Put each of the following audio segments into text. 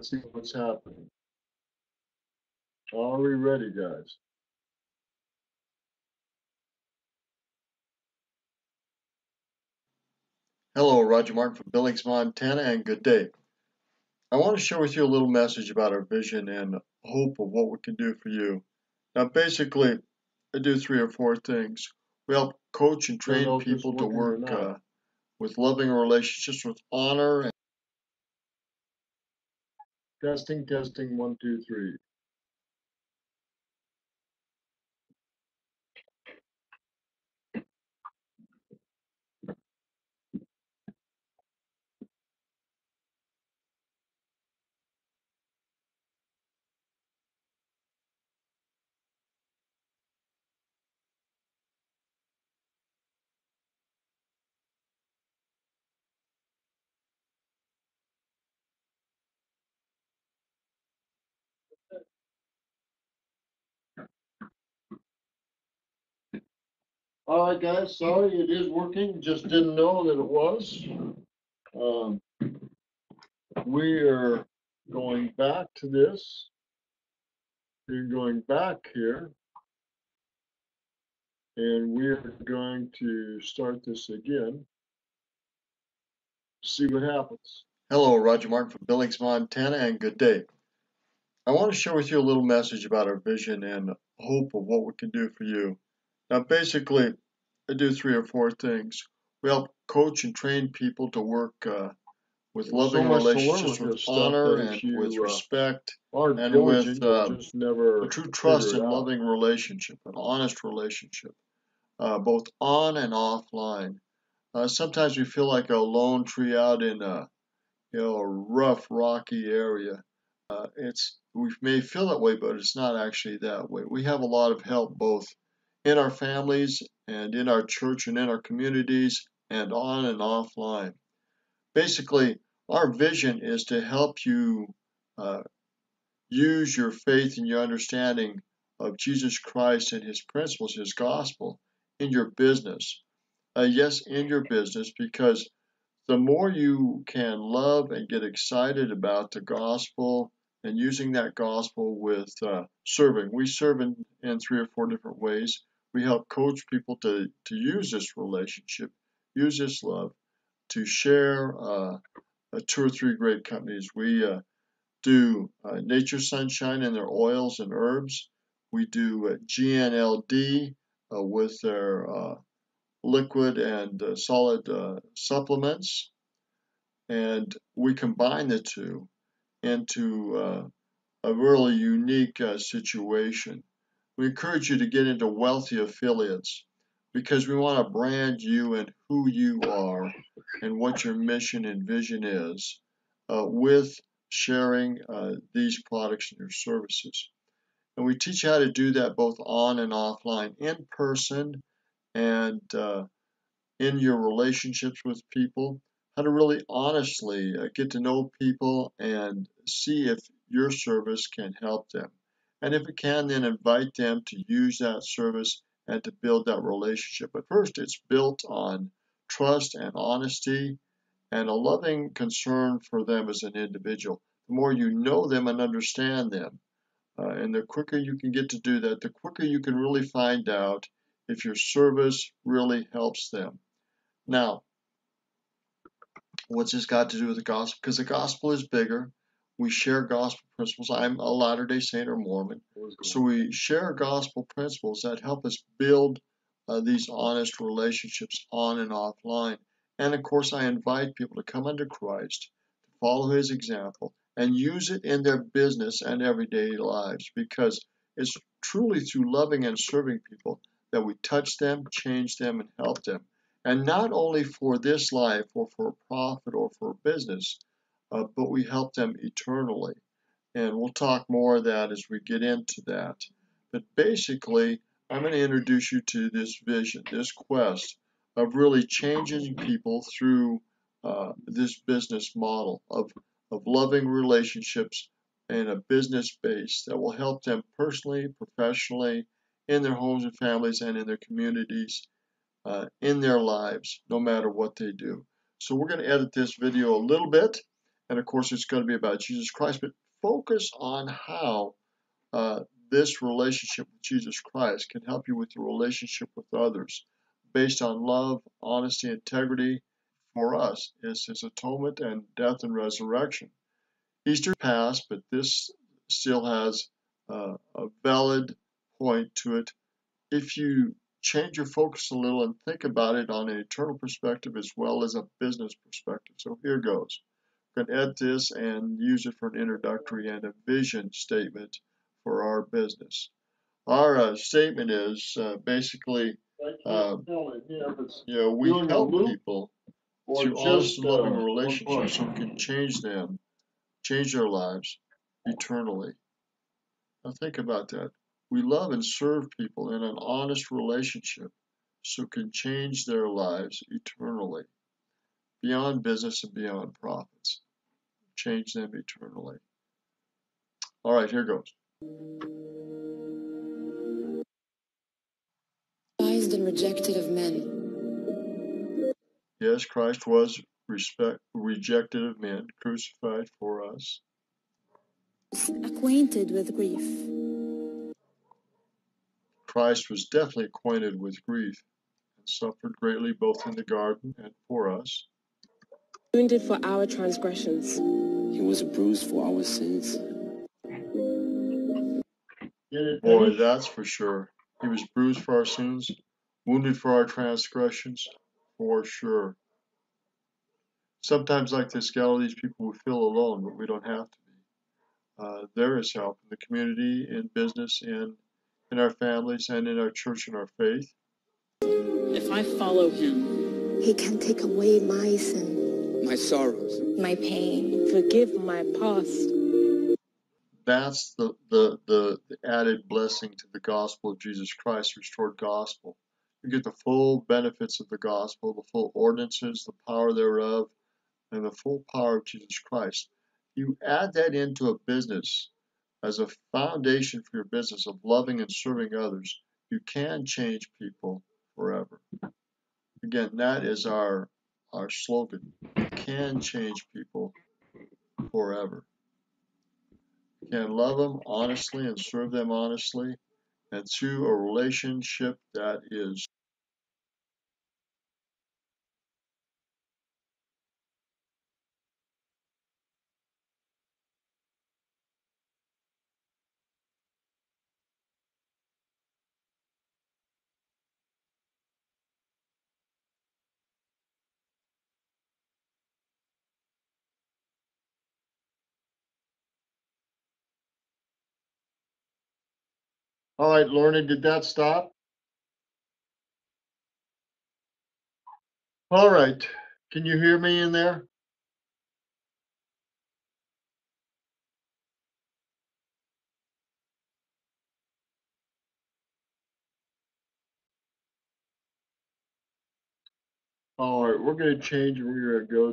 See what's happening. Are we ready, guys? Hello, Roger Martin from Billings, Montana, and good day. I want to share with you a little message about our vision and hope of what we can do for you. Now, basically, I do 3 or 4 things. We help coach and train people to work with loving relationships with honor. And testing, testing, 1, 2, 3. All right, guys. Sorry, it is working. Just didn't know that it was. Um, we are going back to this. We're going back here, and we are going to start this again. See what happens. Hello, Roger Martin from Billings, Montana, and good day. I want to share with you a little message about our vision and hope of what we can do for you. Now, basically, I do 3 or 4 things. We help coach and train people to work with loving relationships, with honor and with respect, and with a true trust and loving relationship, an honest relationship, both on and offline. Sometimes we feel like a lone tree out in a rough, rocky area. We may feel that way, but it's not actually that way. We have a lot of help both in our families and in our church and in our communities and on and offline. Basically, our vision is to help you use your faith and your understanding of Jesus Christ and His principles, His gospel, in your business. Yes, in your business, because the more you can love and get excited about the gospel and using that gospel with serving. We serve in 3 or 4 different ways. We help coach people to use this relationship, use this love, to share 2 or 3 great companies. We do Nature Sunshine and their oils and herbs. We do GNLD with their liquid and solid supplements, and we combine the two into a really unique situation. We encourage you to get into wealthy affiliates because we want to brand you and who you are and what your mission and vision is with sharing these products and your services. And we teach you how to do that both on and offline, in person and in your relationships with people, how to really honestly get to know people and see if your service can help them. And if it can, then invite them to use that service and to build that relationship. But first, it's built on trust and honesty and a loving concern for them as an individual. The more you know them and understand them, and the quicker you can get to do that, the quicker you can really find out if your service really helps them. Now, what's this got to do with the gospel? Because the gospel is bigger. We share gospel principles. I'm a Latter-day Saint or Mormon. So we share gospel principles that help us build these honest relationships on and offline. And of course, I invite people to come under Christ, to follow His example, and use it in their business and everyday lives, because it's truly through loving and serving people that we touch them, change them, and help them. And not only for this life or for profit or for business, but we help them eternally. And we'll talk more of that as we get into that. But basically, I'm going to introduce you to this vision, this quest of really changing people through this business model of loving relationships and a business base that will help them personally, professionally, in their homes and families, and in their communities, in their lives, no matter what they do. So we're going to edit this video a little bit, And of course, it's going to be about Jesus Christ, but focus on how this relationship with Jesus Christ can help you with your relationship with others based on love, honesty, integrity. For us is his atonement and death and resurrection. Easter passed, but this still has a valid point to it if you change your focus a little and think about it on an eternal perspective as well as a business perspective. So here goes. I'm going to edit this and use it for an introductory and a vision statement for our business. Our statement is basically, we help people through honest and loving relationships so we can change them, change their lives eternally. Now think about that. We love and serve people in an honest relationship so it can change their lives eternally, beyond business and beyond profits. Change them eternally. All right, here goes. Despised and rejected of men. Yes, Christ was rejected of men, crucified for us. Acquainted with grief. Christ was definitely acquainted with grief and suffered greatly both in the garden and for us. Wounded for our transgressions. He was bruised for our sins. Boy, that's for sure. He was bruised for our sins, wounded for our transgressions, for sure. Sometimes, like this gal, these people will feel alone, but we don't have to be. There is help in the community, in business, in our families, and in our church and our faith. If I follow him, he can take away my sin, my sorrows, my pain, forgive my past. That's the added blessing to the gospel of Jesus Christ, the restored gospel. You get the full benefits of the gospel, the full ordinances, the power thereof, and the full power of Jesus Christ. You add that into a business as a foundation for your business of loving and serving others, you can change people forever. Again, that is our slogan. You can change people forever. You can love them honestly and serve them honestly, and through a relationship that is all right, Lorna, did that stop? All right. Can you hear me in there? All right, we're going to change. We're going to go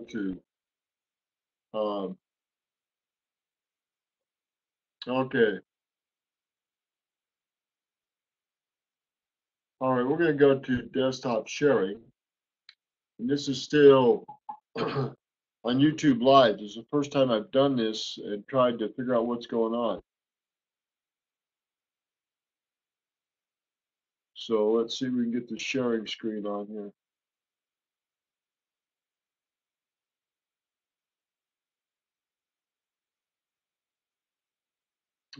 to, okay. All right, we're going to go to desktop sharing. And this is still on YouTube Live. This is the first time I've done this and tried to figure out what's going on. So let's see if we can get the sharing screen on here.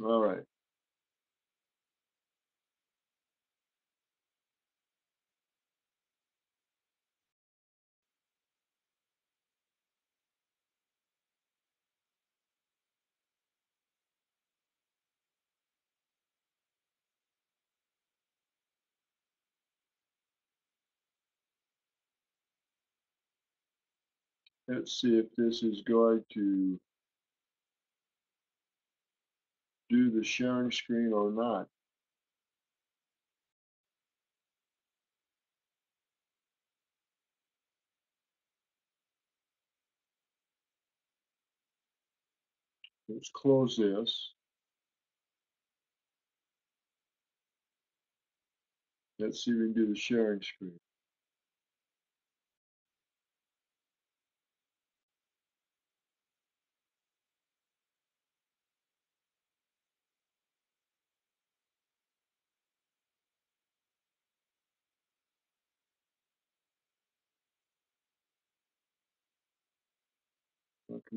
All right. Let's see if this is going to do the sharing screen or not. Let's close this. Let's see if we can do the sharing screen.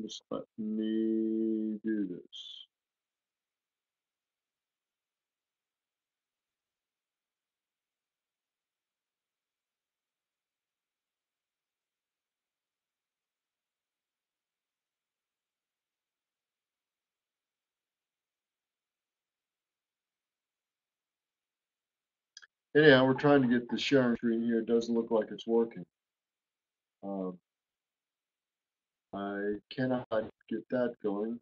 Just let me do this. Anyhow, we're trying to get the sharing screen here. It doesn't look like it's working. I cannot get that going,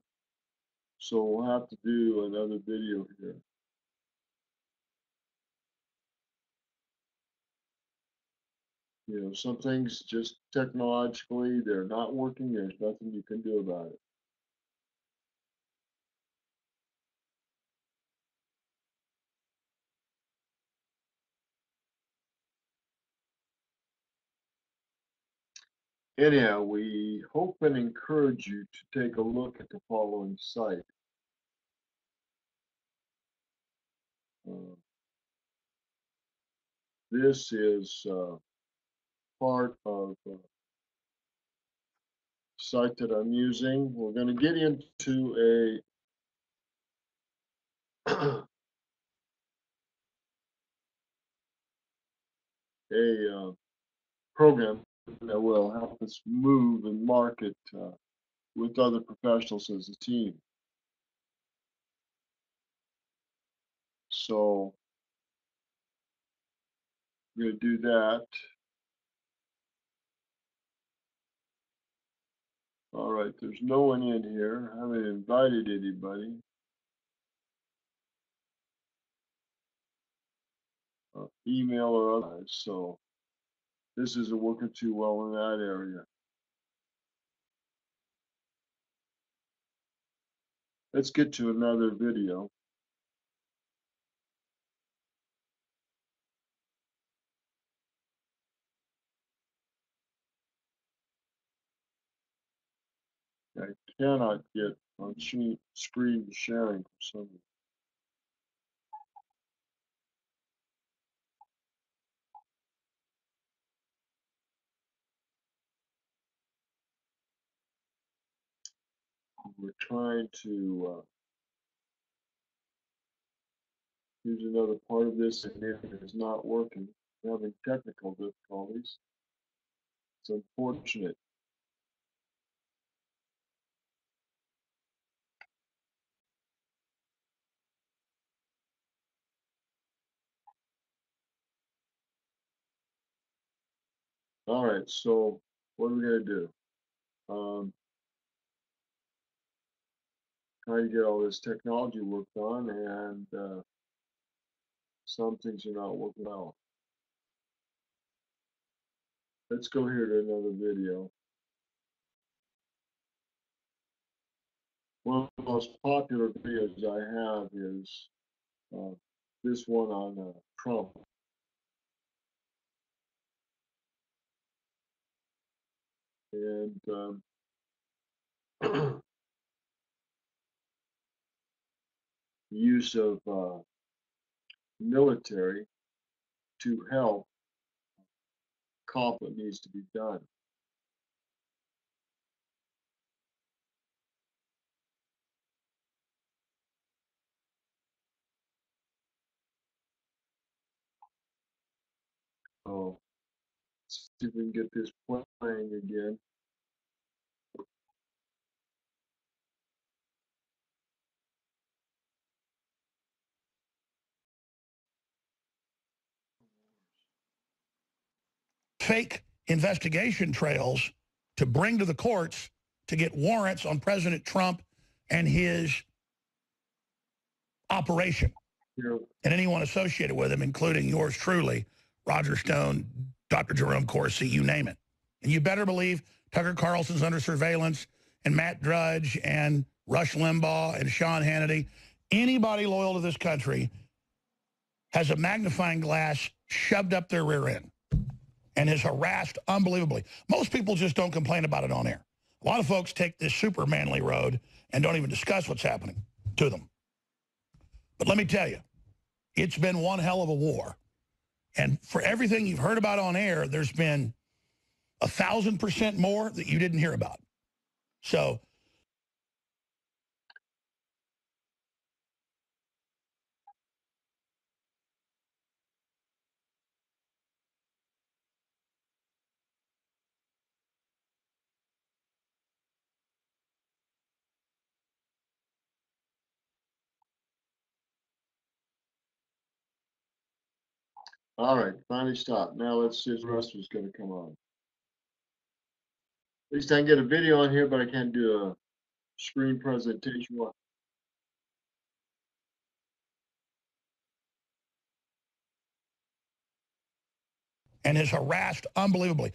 so we'll have to do another video here. You know, some things just technologically, they're not working. There's nothing you can do about it. Anyhow, we hope and encourage you to take a look at the following site. This is part of a site that I'm using. We're going to get into a program that will help us move and market with other professionals as a team. So we're going to do that. All right, there's no one in here. I haven't invited anybody. Email or otherwise. So this isn't working too well in that area. Let's get to another video. I cannot get on screen sharing for some reason. We're trying to use another part of this, and it is not working. We're having technical difficulties. It's unfortunate. All right, so what are we going to do? Try to get all this technology worked on, and some things are not working well. Let's go here to another video. One of the most popular videos I have is this one on Trump. And use of military to help accomplish what needs to be done. So let's see if we can get this playing again. Fake investigation trails to bring to the courts to get warrants on President Trump and his operation, and anyone associated with him, including yours truly, Roger Stone, Dr. Jerome Corsi, you name it. And you better believe Tucker Carlson's under surveillance, and Matt Drudge, and Rush Limbaugh, and Sean Hannity. Anybody loyal to this country has a magnifying glass shoved up their rear end and is harassed unbelievably. Most people just don't complain about it on air. A lot of folks take this super manly road and don't even discuss what's happening to them. But let me tell you, it's been one hell of a war. And for everything you've heard about on air, there's been 1,000% more that you didn't hear about. So All right, finally stopped. Now let's see if the rest is going to come on. At least I can get a video on here, but I can't do a screen presentation. And is harassed unbelievably.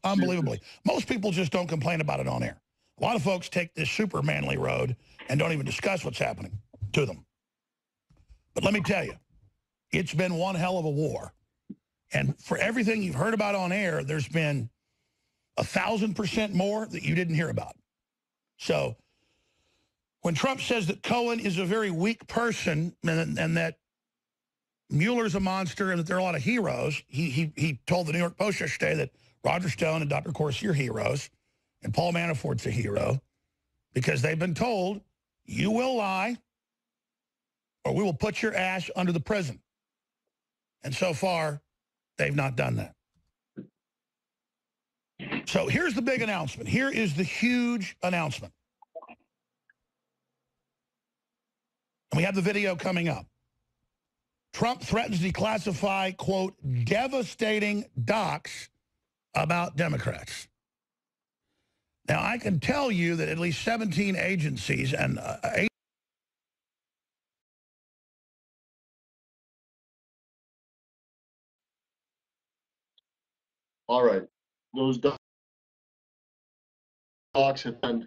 Unbelievably. Most people just don't complain about it on air. A lot of folks take this super manly road and don't even discuss what's happening to them. But let me tell you, it's been one hell of a war. And for everything you've heard about on air, there's been 1,000% more that you didn't hear about. So when Trump says that Cohen is a very weak person and that Mueller's a monster and that there are a lot of heroes, he told the New York Post yesterday that Roger Stone and Dr. Corsi are heroes and Paul Manafort's a hero because they've been told, you will lie or we will put your ass under the prison. And so far, they've not done that. So here's the big announcement. Here is the huge announcement. And we have the video coming up. Trump threatens to declassify, quote, devastating docs about Democrats. Now, I can tell you that at least 17 agencies and 8. All right, those docs have been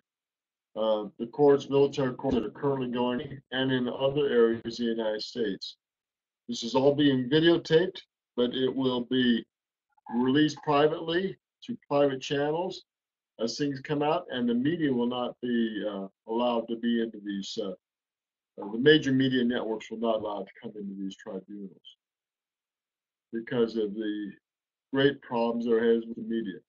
the courts, military courts that are currently going, and in other areas of the United States. This is all being videotaped, but it will be released privately to private channels as things come out, and the media will not be allowed to be into these. The major media networks will not allow to come into these tribunals because of the great problems there is with the media.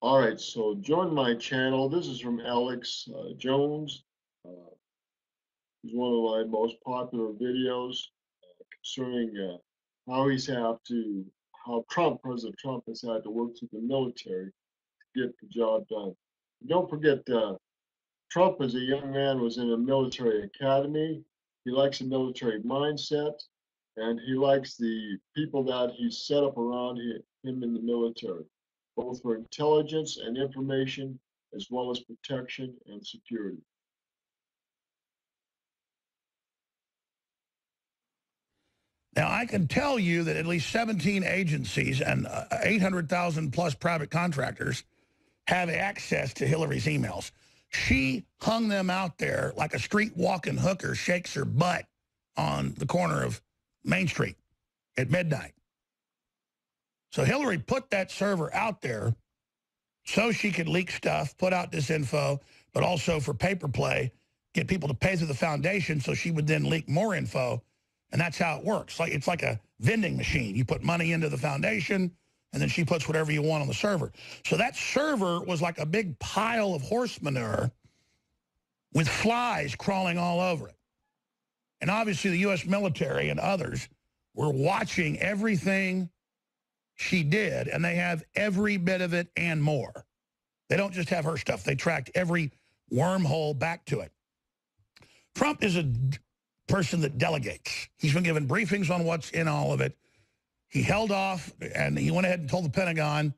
All right, so join my channel. This is from Alex Jones. It's one of my most popular videos concerning how President Trump has had to work through the military to get the job done. Don't forget, Trump as a young man was in a military academy. He likes a military mindset, and he likes the people that he's set up around him in the military, both for intelligence and information, as well as protection and security. Now, I can tell you that at least 17 agencies and 800,000 plus private contractors have access to Hillary's emails. She hung them out there like a street walking hooker shakes her butt on the corner of Main Street at midnight. So Hillary put that server out there so she could leak stuff, put out this info, but also for paper play, get people to pay through the foundation so she would then leak more info. And that's how it works. It's like a vending machine. You put money into the foundation, and then she puts whatever you want on the server. So that server was like a big pile of horse manure with flies crawling all over it. And obviously the U.S. military and others were watching everything she did, and they have every bit of it and more. They don't just have her stuff. They tracked every wormhole back to it. Trump is a person that delegates. He's been given briefings on what's in all of it. He held off, and he went ahead and told the Pentagon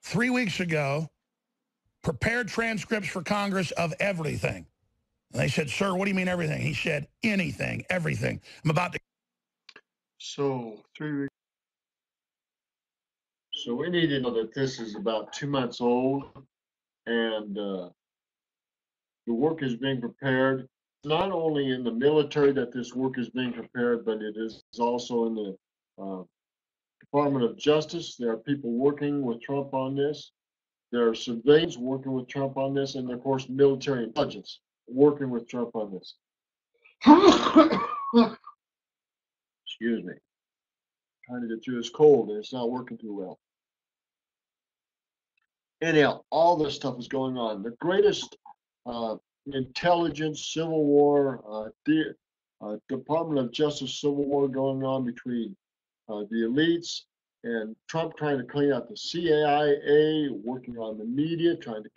3 weeks ago, prepared transcripts for Congress of everything. And they said, sir, what do you mean everything? He said, anything, everything. I'm about to. So 3 weeks. So we need to know that this is about 2 months old, and the work is being prepared. Not only in the military that this work is being prepared, but it is also in the Department of Justice. There are people working with Trump on this. There are civilians working with Trump on this, and of course, military intelligence working with Trump on this. Excuse me. Trying to get through this cold, and it's not working too well. Anyhow, all this stuff is going on. The greatest intelligence civil war, Department of Justice civil war going on between the elites and Trump trying to clean out the CIA, working on the media, trying to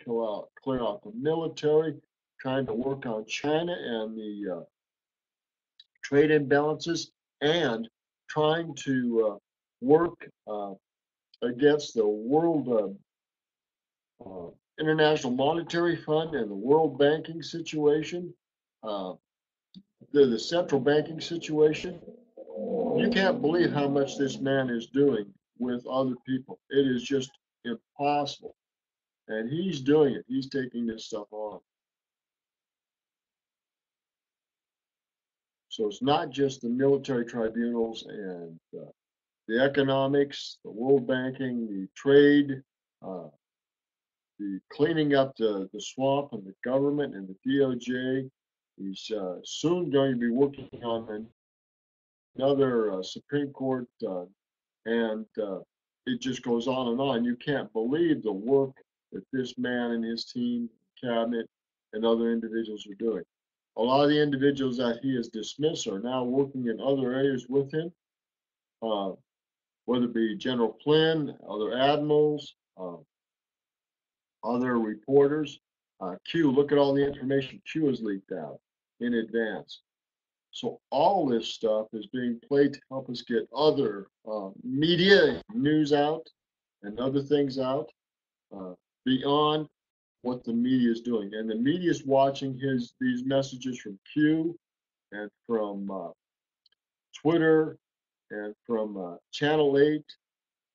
clear out the military, trying to work on China and the trade imbalances, and trying to work against the World International Monetary Fund and the world banking situation, the central banking situation. You can't believe how much this man is doing with other people. It is just impossible. And he's doing it. He's taking this stuff on. So it's not just the military tribunals and the economics, the world banking, the trade, the cleaning up the swamp and the government and the DOJ. He's soon going to be working on another Supreme Court, and it just goes on and on. You can't believe the work that this man and his team, cabinet, and other individuals are doing. A lot of the individuals that he has dismissed are now working in other areas with him, whether it be General Flynn, other admirals, other reporters. Q, look at all the information Q has leaked out in advance. So all this stuff is being played to help us get other media news out and other things out beyond what the media is doing. And the media is watching these messages from Q and from Twitter and from Channel 8,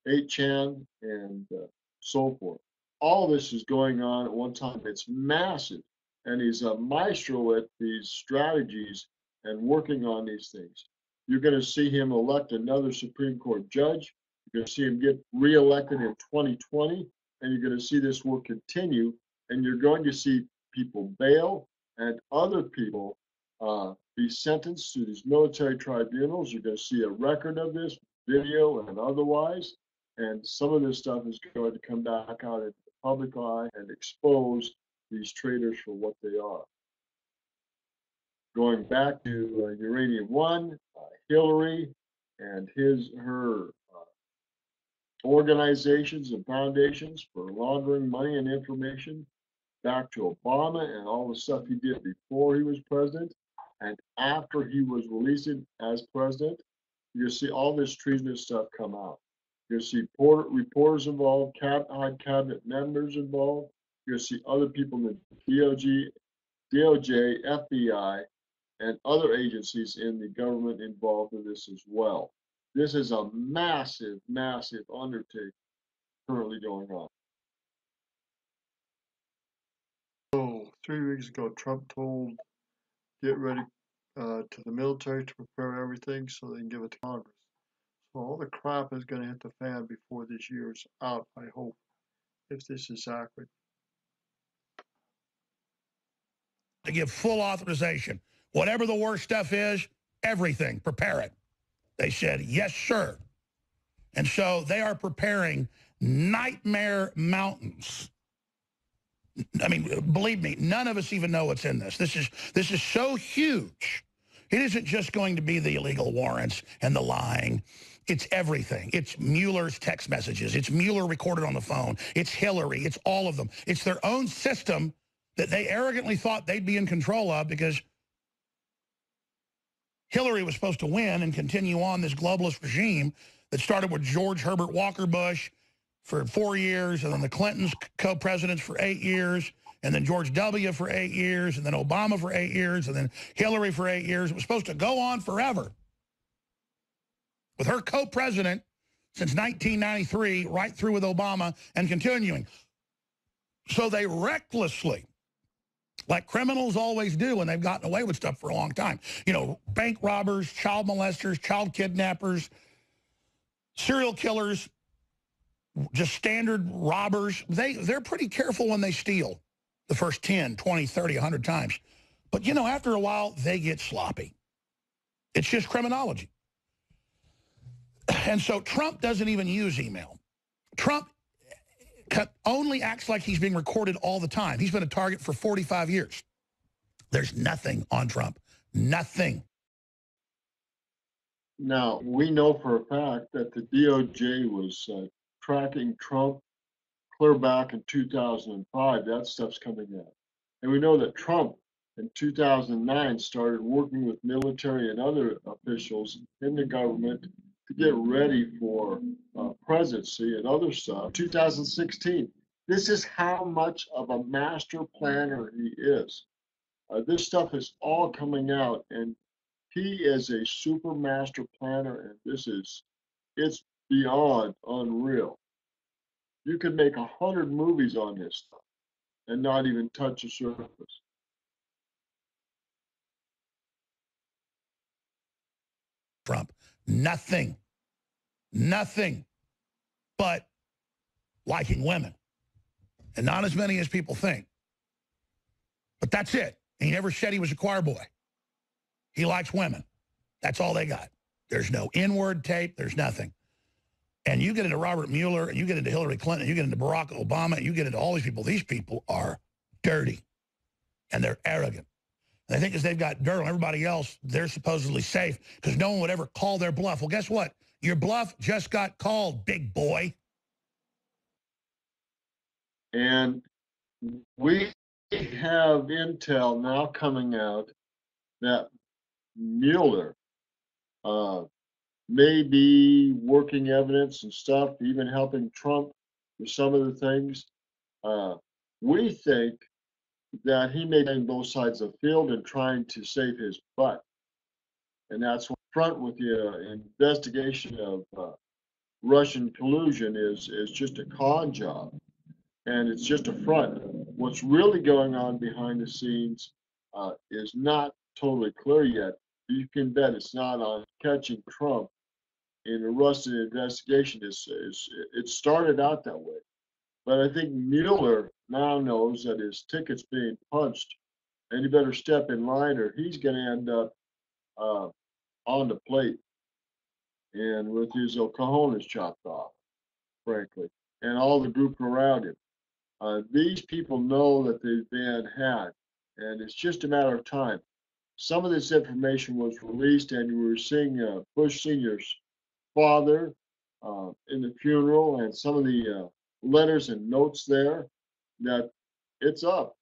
8chan, and so forth. All this is going on at one time. It's massive. And he's a maestro at these strategies and working on these things. You're going to see him elect another Supreme Court judge. You're going to see him get reelected in 2020, and you're going to see this work continue, and you're going to see people bail and other people be sentenced to these military tribunals. You're going to see a record of this, video and otherwise, and some of this stuff is going to come back out into the public eye and expose these traitors for what they are. Going back to Uranium One, Hillary and her organizations and foundations for laundering money and information, back to Obama and all the stuff he did before he was president and after he was released as president. You'll see all this treasonous stuff come out. You'll see reporters involved, high cabinet members involved. You'll see other people in the DOJ, FBI, and other agencies in the government involved in this as well. This is a massive, massive undertaking currently going on. So 3 weeks ago, Trump told, get ready to the military to prepare everything so they can give it to Congress. So all the crap is going to hit the fan before this year's out, I hope, if this is accurate. To give full authorization. Whatever the worst stuff is, everything, prepare it. They said, yes, sir. And so they are preparing nightmare mountains. I mean, believe me, none of us even know what's in this. This is so huge. It isn't just going to be the illegal warrants and the lying. It's everything. It's Mueller's text messages. It's Mueller recorded on the phone. It's Hillary. It's all of them. It's their own system that they arrogantly thought they'd be in control of because Hillary was supposed to win and continue on this globalist regime that started with George Herbert Walker Bush for 4 years, and then the Clintons co-presidents for 8 years, and then George W. for 8 years, and then Obama for 8 years, and then Hillary for 8 years. It was supposed to go on forever with her co-president since 1993, right through with Obama and continuing. So they recklessly, like criminals always do when they've gotten away with stuff for a long time. You know, bank robbers, child molesters, child kidnappers, serial killers, just standard robbers, they're pretty careful when they steal the first 10, 20, 30, 100 times. But, you know, after a while, they get sloppy. It's just criminology. And so Trump doesn't even use email. Trump only acts like he's being recorded all the time. He's been a target for 45 years. There's nothing on Trump. Nothing. Now, we know for a fact that the DOJ was tracking Trump clear back in 2005. That stuff's coming out. And we know that Trump in 2009 started working with military and other officials in the government to get ready for presidency and other stuff. 2016. This is how much of a master planner he is. This stuff is all coming out, and he is a super master planner, and it's beyond unreal. You could make 100 movies on this stuff and not even touch the surface. Trump, nothing but liking women, and not as many as people think. But that's it. He never said he was a choir boy. He likes women. That's all they got. There's no N-word tape. There's nothing. And you get into Robert Mueller, and you get into Hillary Clinton, you get into Barack Obama, you get into all these people. These people are dirty, and they're arrogant. And they think as they've got dirt on everybody else, they're supposedly safe because no one would ever call their bluff. Well, guess what? Your bluff just got called, big boy. And we have intel now coming out that Mueller may be working evidence and stuff, even helping Trump with some of the things. We think that he may be on both sides of the field and trying to save his butt. And that's what front with the investigation of Russian collusion is just a con job. And it's just a front. What's really going on behind the scenes is not totally clear yet. You can bet it's not on catching Trump in a Russian investigation. It started out that way. But I think Mueller now knows that his ticket's being punched, and he better step in line or he's going to end up on the plate and with his cojones chopped off, frankly, and all the group around him. These people know that they've been had, and it's just a matter of time. Some of this information was released, and we were seeing Bush Sr.'s father in the funeral, and some of the letters and notes there that it's up.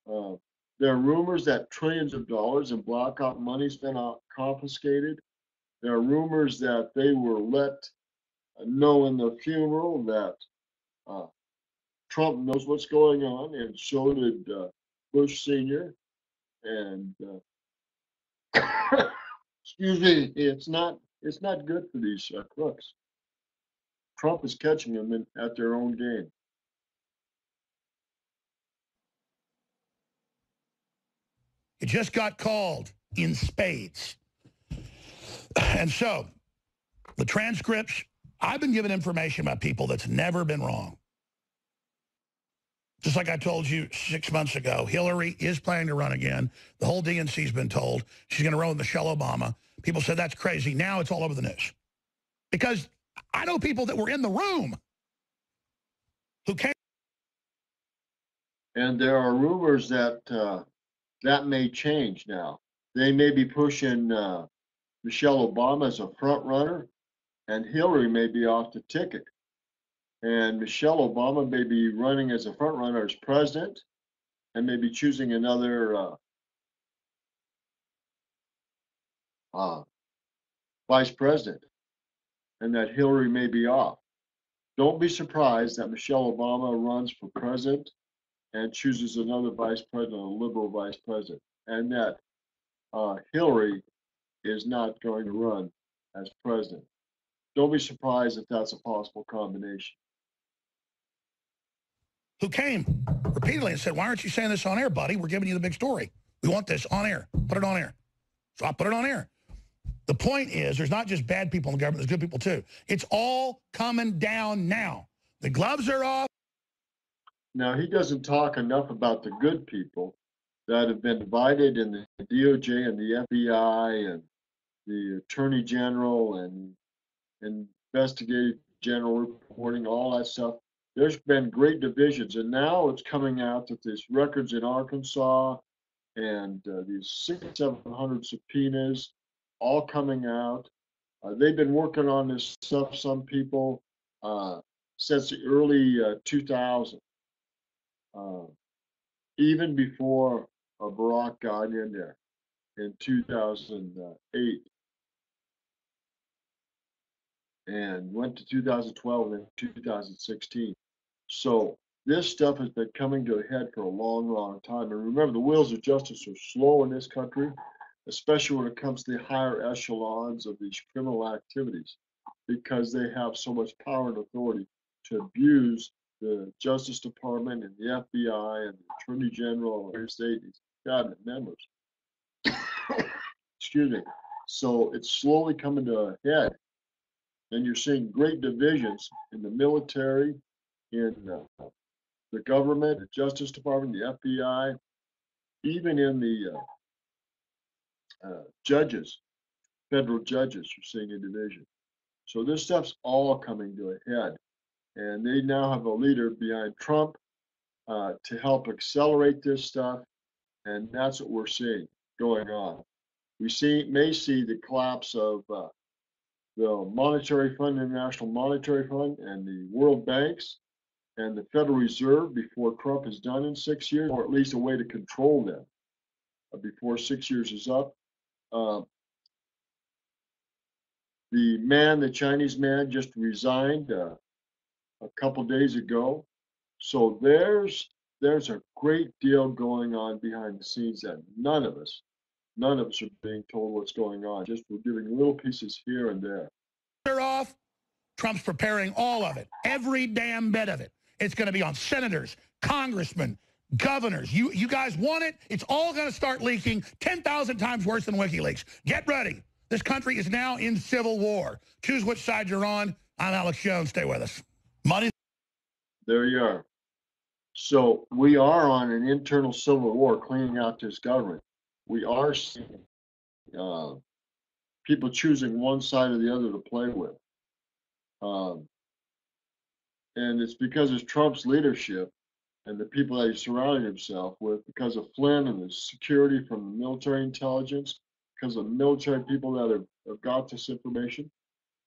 There are rumors that trillions of dollars in blackout money's been confiscated. There are rumors that they were let know in the funeral that Trump knows what's going on, and so did Bush Sr. And excuse me, it's not good for these crooks. Trump is catching them at their own game. It just got called in spades. And so, the transcripts, I've been given information about people that's never been wrong. Just like I told you 6 months ago, Hillary is planning to run again. The whole DNC's been told she's going to run with Michelle Obama. People said that's crazy. Now it's all over the news. Because I know people that were in the room who came. And there are rumors that that may change now. They may be pushing Michelle Obama as a front runner, and Hillary may be off the ticket. And Michelle Obama may be running as a front runner as president, and maybe choosing another vice president, and that Hillary may be off. Don't be surprised that Michelle Obama runs for president and chooses another vice president, a liberal vice president, and that Hillary is not going to run as president. Don't be surprised if that's a possible combination. Who came repeatedly and said, why aren't you saying this on air, buddy? We're giving you the big story. We want this on air. Put it on air. So I put it on air. The point is, there's not just bad people in the government, there's good people too. It's all coming down now. The gloves are off. Now, he doesn't talk enough about the good people that have been divided in the DOJ and the FBI and the Attorney General and investigative general reporting, all that stuff. There's been great divisions, and now it's coming out that there's records in Arkansas and these 700 subpoenas all coming out. They've been working on this stuff, some people, since the early 2000s, even before Barack got in there in 2008 and went to 2012 and then 2016. So this stuff has been coming to a head for a long, long time. And remember, the wheels of justice are slow in this country, especially when it comes to the higher echelons of these criminal activities, because they have so much power and authority to abuse the Justice Department and the FBI and the Attorney General and the state, these cabinet members. Excuse me. So it's slowly coming to a head. And you're seeing great divisions in the military, in the government, the Justice Department, the FBI, even in the judges, federal judges, you're seeing a division. So this stuff's all coming to a head. And they now have a leader behind Trump to help accelerate this stuff. And that's what we're seeing going on. We may see the collapse of the Monetary Fund, International Monetary Fund, and the World Banks and the Federal Reserve before Trump is done in 6 years, or at least a way to control them before 6 years is up. The Chinese man, just resigned a couple days ago. So there's a great deal going on behind the scenes that none of us are being told what's going on. Just we're giving little pieces here and there. They're off. Trump's preparing all of it, every damn bit of it. It's going to be on senators, congressmen, governors. You guys want it? It's all going to start leaking 10,000 times worse than WikiLeaks. Get ready. This country is now in civil war. Choose which side you're on. I'm Alex Jones. Stay with us. Money. There you are. So we are on an internal civil war cleaning out this government. We are seeing people choosing one side or the other to play with. And it's because of Trump's leadership and the people that he's surrounding himself with, because of Flynn and the security from the military intelligence, because of military people that have got this information,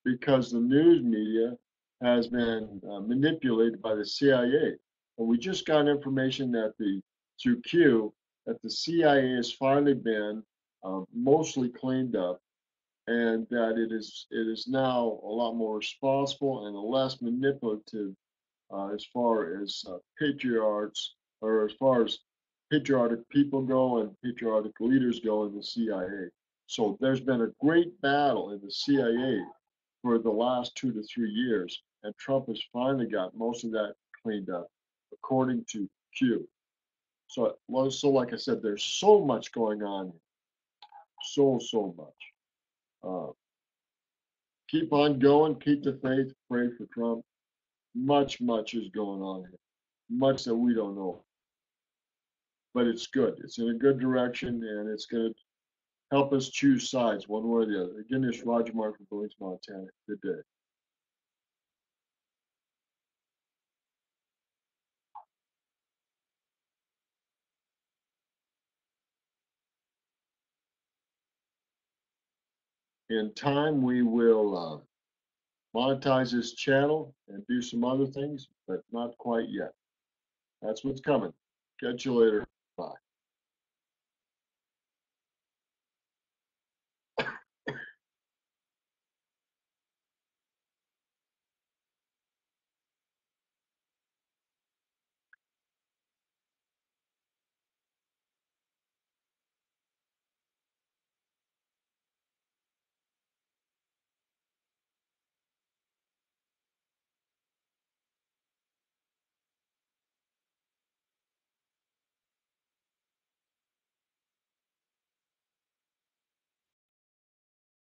because the news media has been manipulated by the CIA. And we just got information that through Q, that the CIA has finally been mostly cleaned up, and that it is now a lot more responsible and less manipulative as far as patriarchs, or as far as patriotic people go and patriotic leaders go in the CIA. So there's been a great battle in the CIA for the last 2 to 3 years, and Trump has finally got most of that cleaned up, according to Q. So like I said, there's so much going on here. So much. Keep on going, keep the faith, pray for Trump. Much is going on here. Much that we don't know. But it's good. It's in a good direction, and it's going to help us choose sides one way or the other. Again, this is Roger Martin from Billings, Montana. Good day. In time, we will monetize this channel and do some other things, but not quite yet. That's what's coming. Catch you later.